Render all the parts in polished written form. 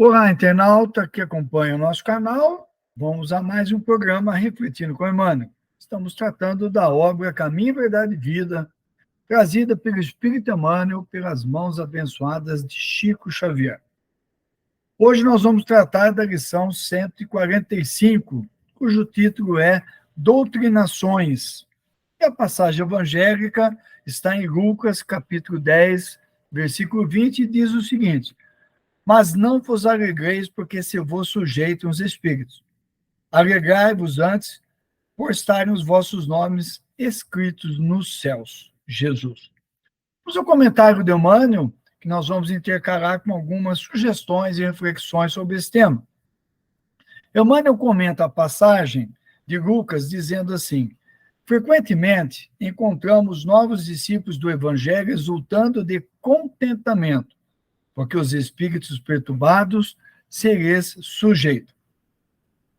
Olá, internauta que acompanha o nosso canal. Vamos a mais um programa Refletindo com Emmanuel. Estamos tratando da obra Caminho, Verdade e Vida, trazida pelo Espírito Emmanuel pelas mãos abençoadas de Chico Xavier. Hoje nós vamos tratar da lição 145, cujo título é Doutrinações. E a passagem evangélica está em Lucas, capítulo 10, versículo 20, e diz o seguinte: mas não vos alegreis, porque se vos sujeitam os espíritos. Alegrai-vos antes, por estarem os vossos nomes escritos nos céus. Jesus. Mas o comentário de Emmanuel, que nós vamos intercalar com algumas sugestões e reflexões sobre esse tema. Emmanuel comenta a passagem de Lucas dizendo assim: frequentemente encontramos novos discípulos do Evangelho exultando de contentamento, porque os espíritos perturbados se lhes sujeitam.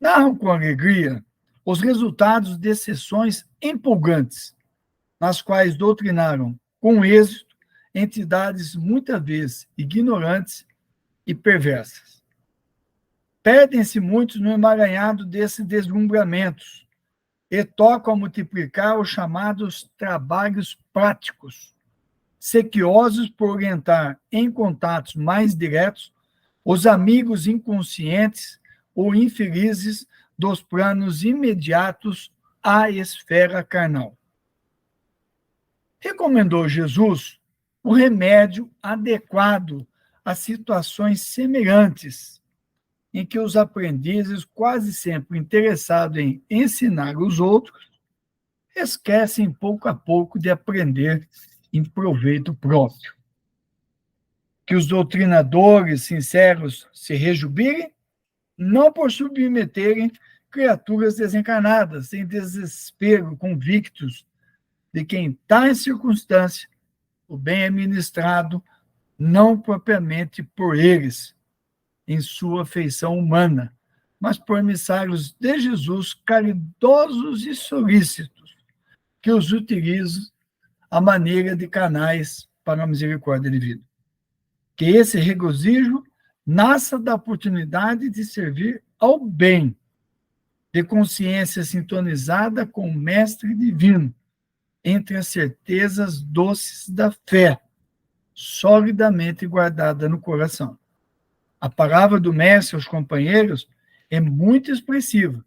Narram com alegria os resultados de sessões empolgantes, nas quais doutrinaram com êxito entidades muitas vezes ignorantes e perversas. Perdem-se muitos no emaranhado desses deslumbramentos e tocam a multiplicar os chamados trabalhos práticos, sequiosos por orientar em contatos mais diretos os amigos inconscientes ou infelizes dos planos imediatos à esfera carnal. Recomendou Jesus o remédio adequado a situações semelhantes, em que os aprendizes, quase sempre interessados em ensinar os outros, esquecem pouco a pouco de aprender em proveito próprio. Que os doutrinadores sinceros se rejubilem, não por submeterem criaturas desencarnadas, em desespero, convictos de que em tais circunstâncias o bem é ministrado não propriamente por eles, em sua feição humana, mas por emissários de Jesus caridosos e solícitos, que os utilizam à maneira de canais para a misericórdia divina. Que esse regozijo nasça da oportunidade de servir ao bem, de consciência sintonizada com o Mestre Divino, entre as certezas doces da fé, solidamente guardada no coração. A palavra do Mestre aos companheiros é muito expressiva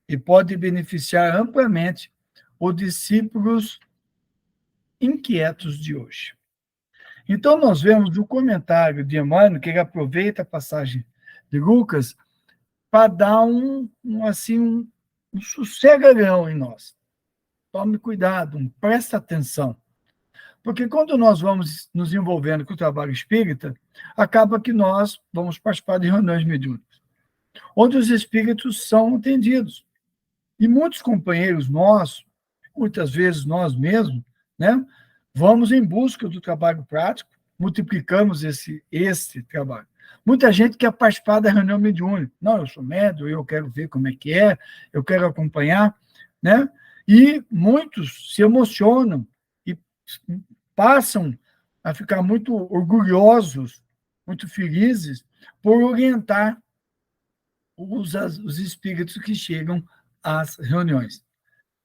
e pode beneficiar amplamente os discípulos inquietos de hoje. Então, nós vemos no comentário de Emmanuel que ele aproveita a passagem de Lucas para dar um sossegadão em nós. Tome cuidado, presta atenção. Porque quando nós vamos nos envolvendo com o trabalho espírita, acaba que nós vamos participar de reuniões mediúnicas, onde os espíritos são atendidos. E muitos companheiros nossos, muitas vezes nós mesmos, né, vamos em busca do trabalho prático, multiplicamos esse trabalho. Muita gente quer participar da reunião mediúnica. Não, eu sou médium, eu quero ver como é que é, eu quero acompanhar, né? E muitos se emocionam e passam a ficar muito orgulhosos, muito felizes por orientar os espíritos que chegam às reuniões.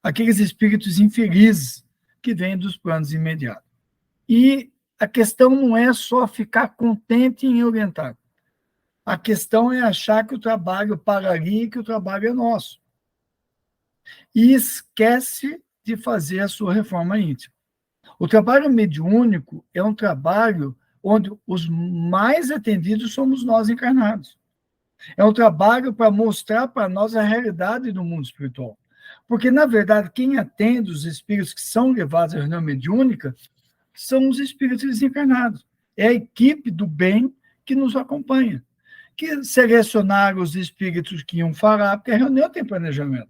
Aqueles espíritos infelizes que vêm dos planos imediatos. E a questão não é só ficar contente em orientar. A questão é achar que o trabalho pararia e que o trabalho é nosso. E esquece de fazer a sua reforma íntima. O trabalho mediúnico é um trabalho onde os mais atendidos somos nós encarnados. É um trabalho para mostrar para nós a realidade do mundo espiritual. Porque, na verdade, quem atende os espíritos que são levados à reunião mediúnica são os espíritos desencarnados. É a equipe do bem que nos acompanha, que selecionaram os espíritos que iam falar, porque a reunião tem planejamento.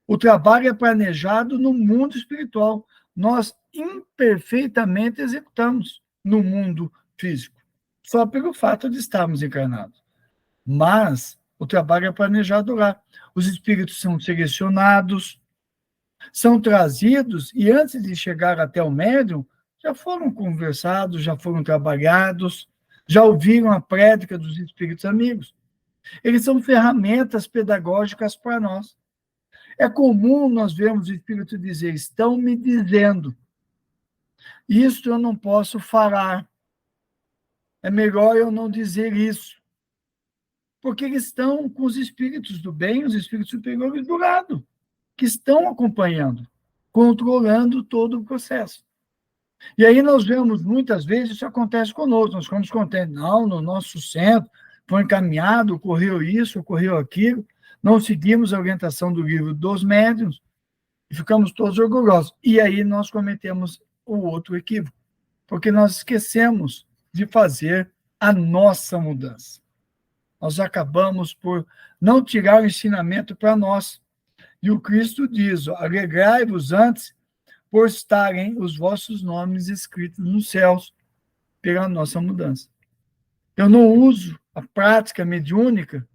O trabalho é planejado no mundo espiritual. Nós imperfeitamente executamos no mundo físico, só pelo fato de estarmos encarnados. Mas o trabalho é planejado lá. Os espíritos são selecionados, são trazidos, e antes de chegar até o médium, já foram conversados, já foram trabalhados, Já ouviram a prédica dos espíritos amigos? Eles são ferramentas pedagógicas para nós. É comum nós vermos o espírito dizer: estão me dizendo, isto eu não posso falar, é melhor eu não dizer isso. Porque eles estão com os espíritos do bem, os espíritos superiores do lado, que estão acompanhando, controlando todo o processo. E aí nós vemos, muitas vezes, isso acontece conosco, nós ficamos contentes. Não, no nosso centro foi encaminhado, ocorreu isso, ocorreu aquilo, não seguimos a orientação do livro dos médiuns e ficamos todos orgulhosos. E aí nós cometemos o outro equívoco, porque nós esquecemos de fazer a nossa mudança. Nós acabamos por não tirar o ensinamento para nós. E o Cristo diz: alegrai-vos antes por estarem os vossos nomes escritos nos céus pela nossa mudança. Eu não uso a prática mediúnica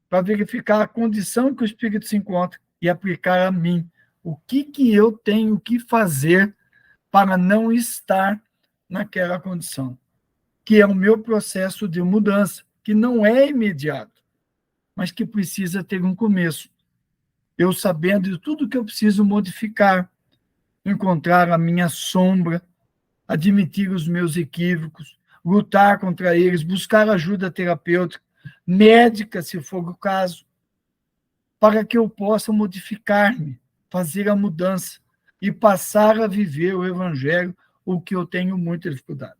para verificar a condição que o espírito se encontra e aplicar a mim. O que eu tenho que fazer para não estar naquela condição? Que é o meu processo de mudança, que não é imediato, mas que precisa ter um começo. Eu sabendo de tudo que eu preciso modificar, encontrar a minha sombra, admitir os meus equívocos, lutar contra eles, buscar ajuda terapêutica, médica, se for o caso, para que eu possa modificar-me, fazer a mudança e passar a viver o evangelho, o que eu tenho muita dificuldade.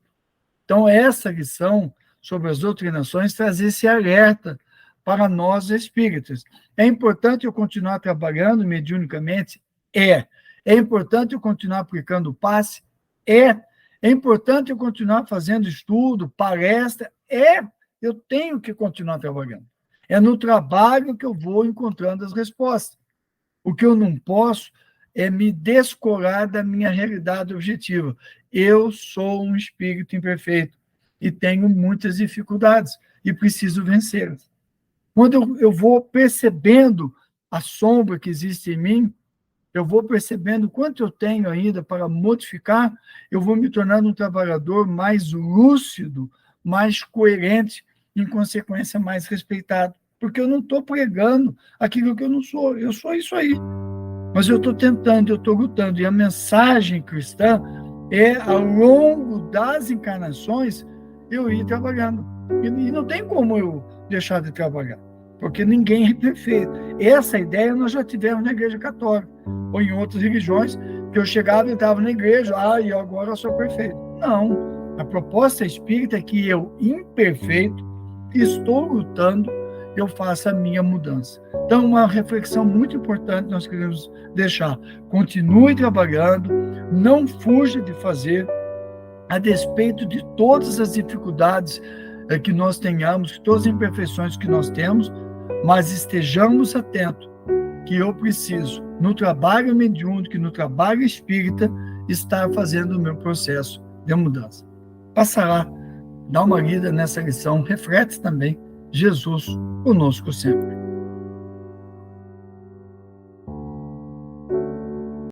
Então, essa lição sobre as doutrinações traz esse alerta para nós espíritas. É importante eu continuar trabalhando mediunicamente? É. É importante eu continuar aplicando o passe? É. É importante eu continuar fazendo estudo, palestra? É. Eu tenho que continuar trabalhando. É no trabalho que eu vou encontrando as respostas. O que eu não posso é me descolar da minha realidade objetiva. Eu sou um espírito imperfeito e tenho muitas dificuldades e preciso vencê-las. Quando eu vou percebendo a sombra que existe em mim, eu vou percebendo quanto eu tenho ainda para modificar, eu vou me tornando um trabalhador mais lúcido, mais coerente, em consequência, mais respeitado. Porque eu não estou pregando aquilo que eu não sou. Eu sou isso aí. Mas eu estou tentando, eu estou lutando. E a mensagem cristã é, ao longo das encarnações, eu ir trabalhando. E não tem como eu deixar de trabalhar, porque ninguém é perfeito. Essa ideia nós já tivemos na Igreja Católica, ou em outras religiões, que eu chegava e entrava na igreja, e agora eu sou perfeito. Não. A proposta espírita é que eu, imperfeito, estou lutando, eu faça a minha mudança. Então, uma reflexão muito importante nós queremos deixar. Continue trabalhando, não fuja de fazer, a despeito de todas as dificuldades que nós tenhamos, todas as imperfeições que nós temos, mas estejamos atentos que eu preciso, no trabalho mediúnico, no trabalho espírita, estar fazendo o meu processo de mudança. Passa lá, dá uma lida nessa lição, reflete também. Jesus conosco sempre.